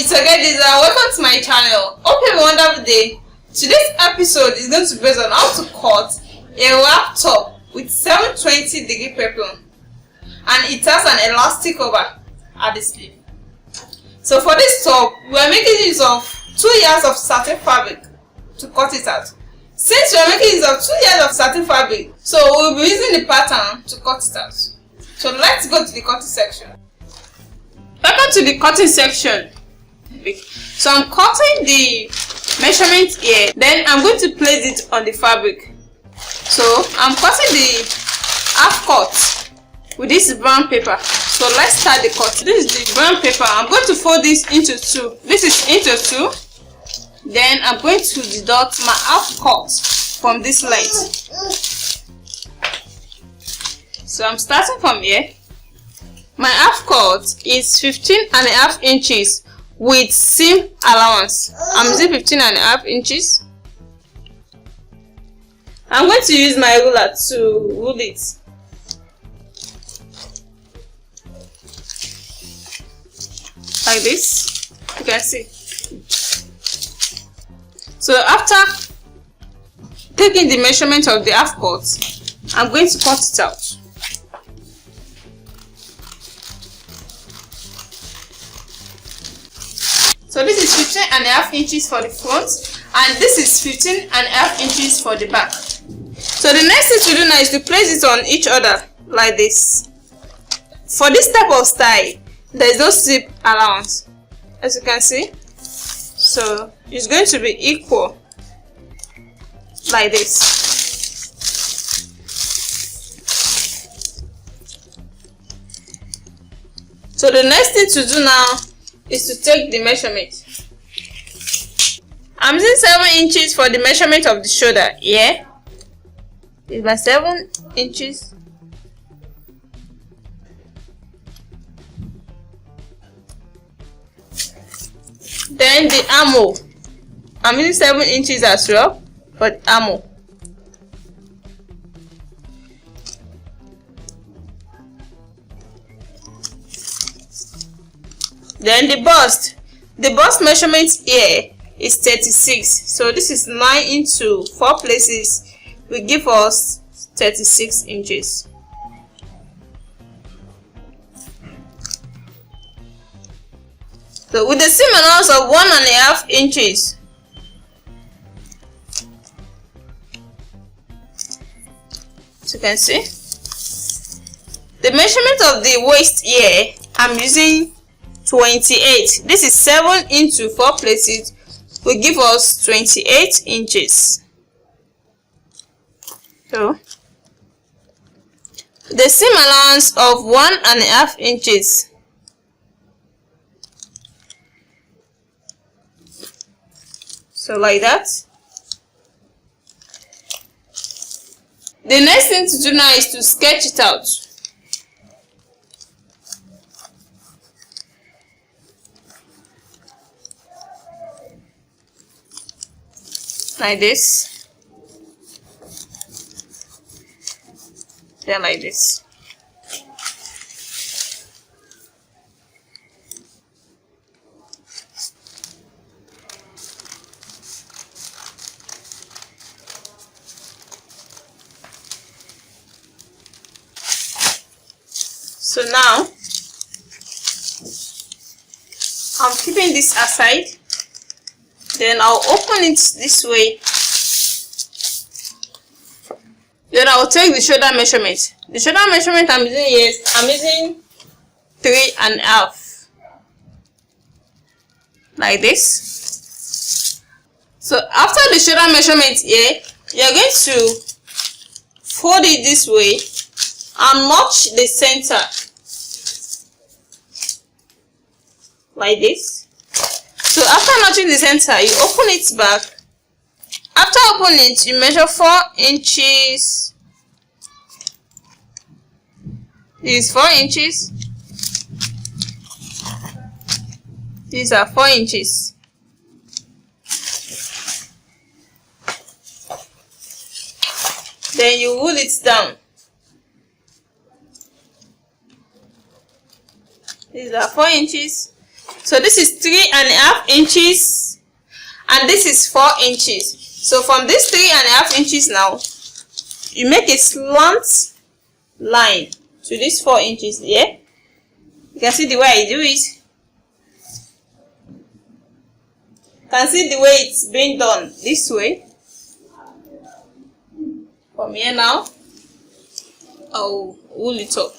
it's again Dizha. Welcome to my channel. Hope you have a wonderful day. Today's episode is going to be based on how to cut a wrap top with 720-degree peplum, and it has an elastic over at the sleeve. So for this top, we are making use of 2 yards of satin fabric to cut it out. Since we are making use of 2 yards of satin fabric, so we will be using the pattern to cut it out. So let's go to the cutting section. Welcome to the cutting section. So I'm cutting the measurement here, then I'm going to place it on the fabric. So I'm cutting the half cut with this brown paper. So let's start the cut. This is the brown paper. I'm going to fold this into 2. This is into 2. Then I'm going to deduct my half cut from this length. So I'm starting from here. My half cut is 15.5 inches with seam allowance. I'm using 15.5 inches. I'm going to use my ruler to rule it. Like this, you can see. So after taking the measurement of the half cut, I'm going to cut it out. So this is 15.5 inches for the front, and this is 15.5 inches for the back. So the next thing to do now is to place it on each other like this. For this type of style, there is no slip allowance, as you can see. So it's going to be equal like this. So the next thing to do now is to take the measurement. I'm using 7 inches for the measurement of the shoulder. Here is my 7 inches. Then the armhole, I'm using 7 inches as well for the armhole. Then the bust measurement here is 36. So this is 9 into 4 places will give us 36 inches. So with the seam allowance of 1.5 inches, as you can see, the measurement of the waist here, I'm using 28. This is 7 into 4 places will give us 28 inches. So the seam allowance of 1.5 inches, so like that. The next thing to do now is to sketch it out. Like this, then like this. So now I'm keeping this aside. Then I'll open it this way. Then I'll take the shoulder measurement. The shoulder measurement I'm using here is, I'm using 3.5. Like this. So after the shoulder measurement here, you're going to fold it this way and notch the center. Like this. So after notching the center, you open it back. After opening it, you measure 4 inches. This is 4 inches. These are 4 inches. Then you roll it down. These are 4 inches. So So this is 3.5 inches and this is 4 inches. So from this 3.5 inches now, you make a slant line to this 4 inches here. You can see the way I do it. You can see the way it's being done this way. From here now, I'll wool it up.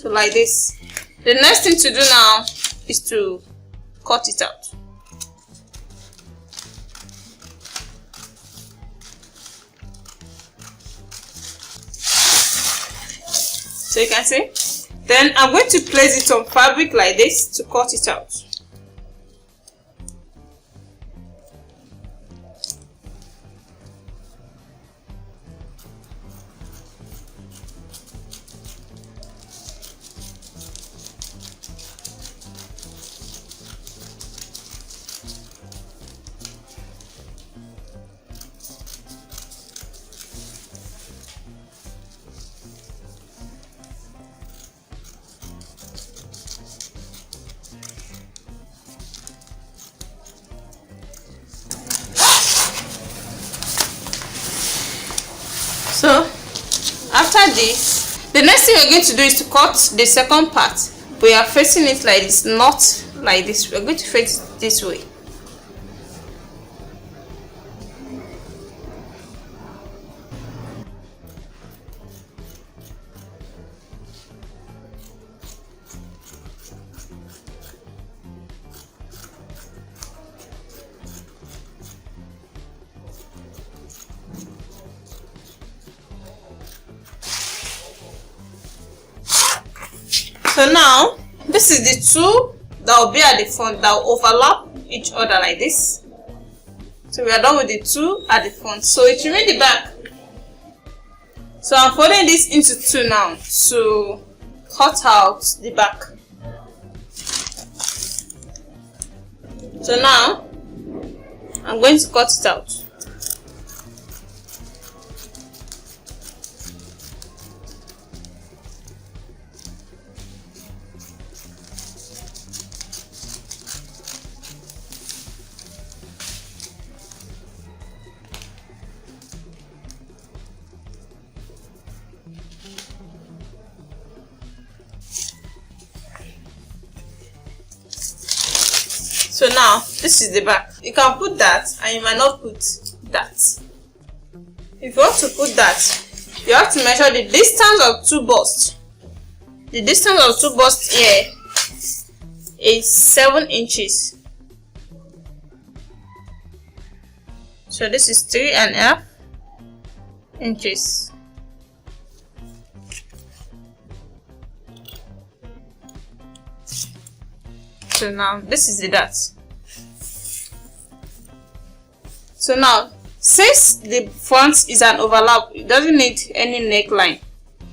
So like this. The next thing to do now is to cut it out. So you can see. Then I'm going to place it on fabric like this to cut it out. So after this, the next thing we're going to do is to cut the second part. We are facing it like this, not like this. We're going to face it this way. So now, this is the two that will be at the front that will overlap each other like this. So we are done with the two at the front. So it remains the back. So I'm folding this into two now to cut out the back. So now, I'm going to cut it out. So now, this is the back. You can put that and you might not put that. If you want to put that, you have to measure the distance of two busts. The distance of two busts here is 7 inches. So this is 3.5 inches. So now this is the dart. So now, since the front is an overlap, it doesn't need any neckline.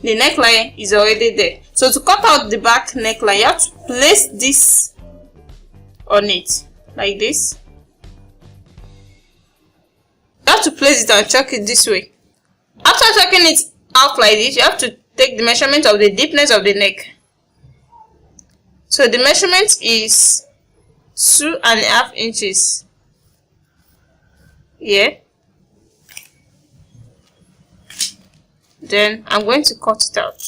The neckline is already there. So to cut out the back neckline, you have to place this on it like this. You have to place it and chuck it this way. After chucking it out like this, you have to take the measurement of the deepness of the neck. So the measurement is 2.5 inches. Yeah. Then I'm going to cut it out.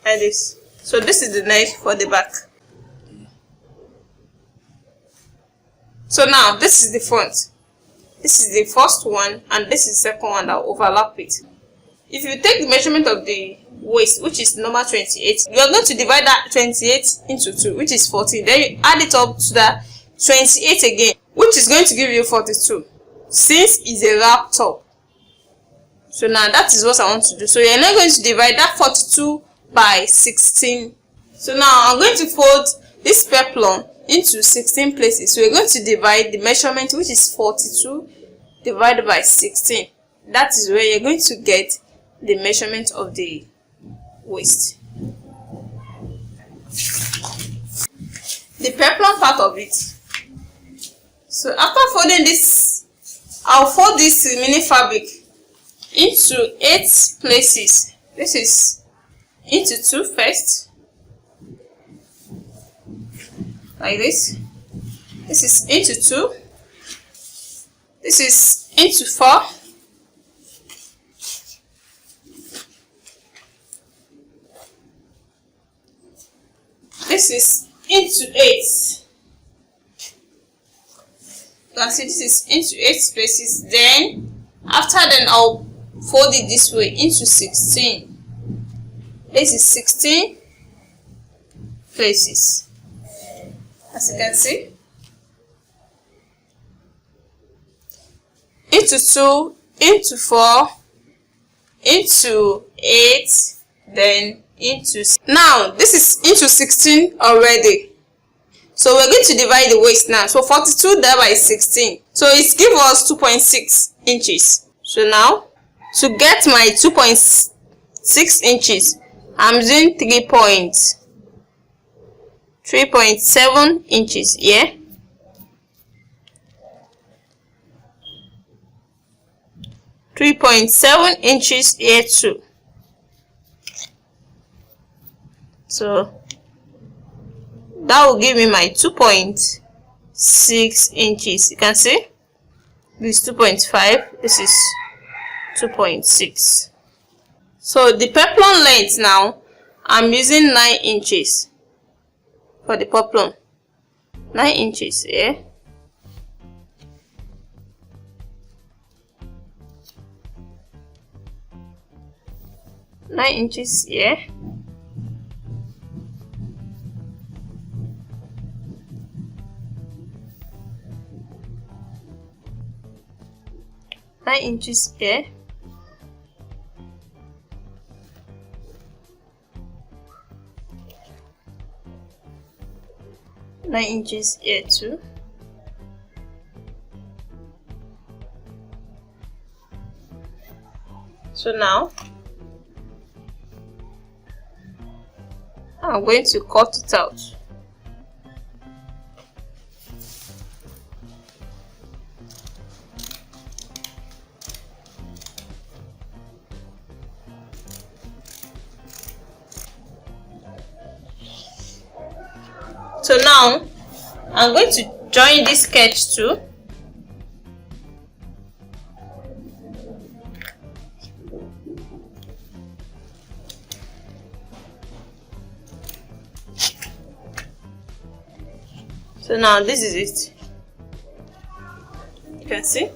Like this. So this is the neck for the back. So now this is the front. This is the first one and this is the second one that will overlap it. If you take the measurement of the waist, which is number 28, you are going to divide that 28 into 2, which is 14. Then you add it up to that 28 again, which is going to give you 42, since it's a wrap top. So now that is what I want to do. So you're now going to divide that 42 by 16. So now I'm going to fold this peplum into 16 places. So we're going to divide the measurement, which is 42 divided by 16. That is where you're going to get the measurement of the waist. The peplum part of it, So after folding this, I'll fold this remaining fabric into 8 places. This is into 2 first, like this. This is into 2. This is into 4. This is into 8. You can see this is into 8 spaces. Then after then I'll fold it this way into 16. This is 16 places, as you can see. Into 2, into 4, into 8, then into. Now this is into 16 already. So we're going to divide the waist now. So 42 divided by 16. So it gives us 2.6 inches. So now to get my 2.6 inches, I'm using 3.7 inches here. 3.7 inches here too. So that will give me my 2.6 inches. You can see this is 2.5, this is 2.6. So the peplum length now, I'm using 9 inches for the peplum. 9 inches here. Yeah? 9 inches here. Yeah? 9 inches here. 9 inches here too. So now I'm going to cut it out. So now I'm going to join this sketch too. So now this is it. You can see.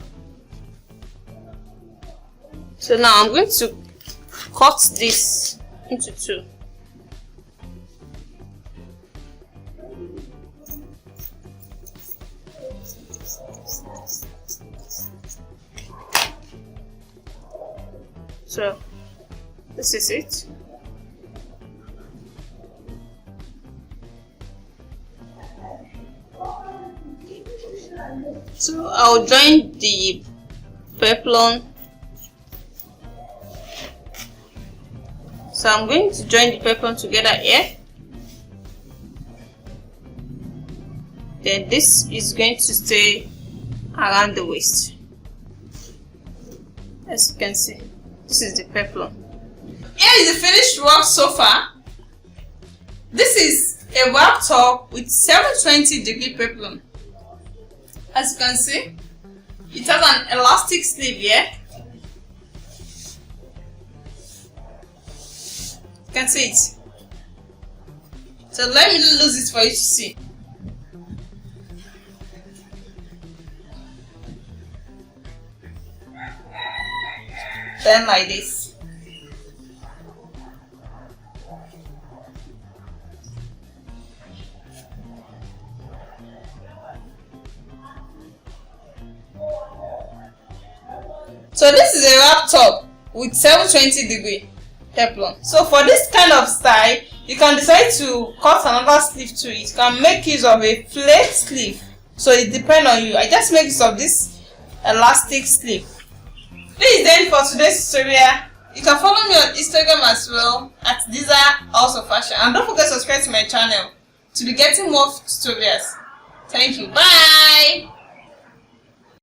So now I'm going to cut this into 2. So this is it. So I'll join the peplum. So I'm going to join the peplum together here. Then this is going to stay around the waist. As you can see, this is the peplum. Here is the finished work so far. This is a wrap top with 720-degree peplum. As you can see, it has an elastic sleeve here. You can see it. So let me lose it for you to see. Then like this. So this is a wrap top with 720-degree peplum. So for this kind of style, you can decide to cut another sleeve to it. You can make use of a flat sleeve. So it depends on you. I just make use of this elastic sleeve. This is the end for today's tutorial. You can follow me on Instagram as well at Dizha also fashion, and don't forget to subscribe to my channel to be getting more tutorials. Thank you. Bye.